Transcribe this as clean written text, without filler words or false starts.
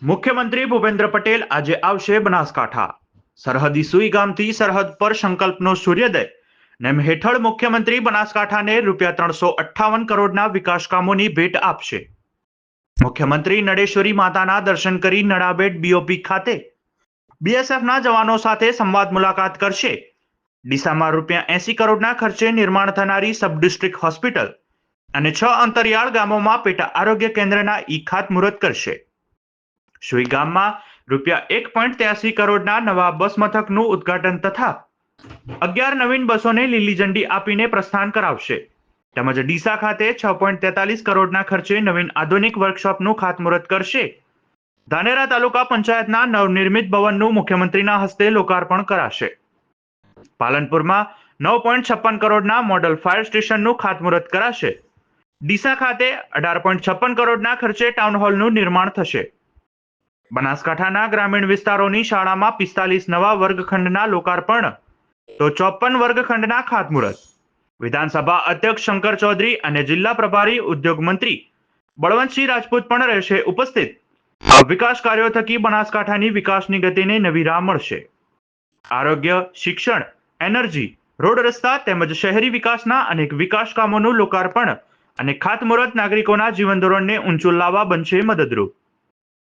મુખ્યમંત્રી ભૂપેન્દ્ર પટેલ આજે આવશે બનાસકાંઠા। સરહદી સુઈ ગામથી સરહદ પર સંકલ્પનો સૂર્યોદય નેમ હેઠળ મુખ્યમંત્રી બનાસકાંઠાને ₹358 કરોડના વિકાસ કામોની ભેટ આપશે। મુખ્યમંત્રી નડેશ્વરી માતાના દર્શન કરી નડાબેટ બીઓપી ખાતે બીએસએફના જવાનો સાથે સંવાદ મુલાકાત કરશે। ડીસામાં ₹80 કરોડના ખર્ચે નિર્માણ થનારી સબ ડિસ્ટ્રિક્ટ હોસ્પિટલ અને 6 અંતરિયાળ ગામોમાં પેટા આરોગ્ય કેન્દ્રના ખાતમુહૂર્ત કરશે। સુઈ ગામમાં ₹1.83 કરોડના નવા બસ મથકનું ઉદ્ઘાટન તથા 11 નવીન બસોને લીલી ઝંડી આપીને પ્રસ્થાન કરાવશે। તેમજ ડીસા ખાતે 6.43 કરોડના ખર્ચે નવીન આધુનિક વર્કશોપનું ખાતમુહૂર્ત કરશે। ધાનેરા તાલુકા પંચાયતના નવનિર્મિત ભવનનું મુખ્યમંત્રીના હસ્તે લોકાર્પણ કરાશે। પાલનપુરમાં 9.56 કરોડના મોડલ ફાયર સ્ટેશનનું ખાતમુહૂર્ત કરાશે। ડીસા ખાતે 18.56 કરોડના ખર્ચે ટાઉન હોલનું નિર્માણ થશે। બનાસકાંઠાના ગ્રામીણ વિસ્તારોની શાળામાં 45 નવા વર્ગખંડના લોકાર્પણ તો 54 વર્ગખંડના ખાતમુહૂર્ત। વિધાનસભા અધ્યક્ષ શંકર ચૌધરી અને જિલ્લા પ્રભારી ઉદ્યોગ મંત્રી બળવંતસિંહ રાજપૂત પણ રહેશે ઉપસ્થિત। આ વિકાસ કાર્યો થકી બનાસકાંઠાની વિકાસની ગતિને નવી રાહ મળશે। આરોગ્ય, શિક્ષણ, એનર્જી, રોડ રસ્તા તેમજ શહેરી વિકાસના અનેક વિકાસ કામોનું લોકાર્પણ અને ખાતમુહૂર્ત નાગરિકોના જીવન ધોરણને ઊંચું લાવવા બનશે મદદરૂપ।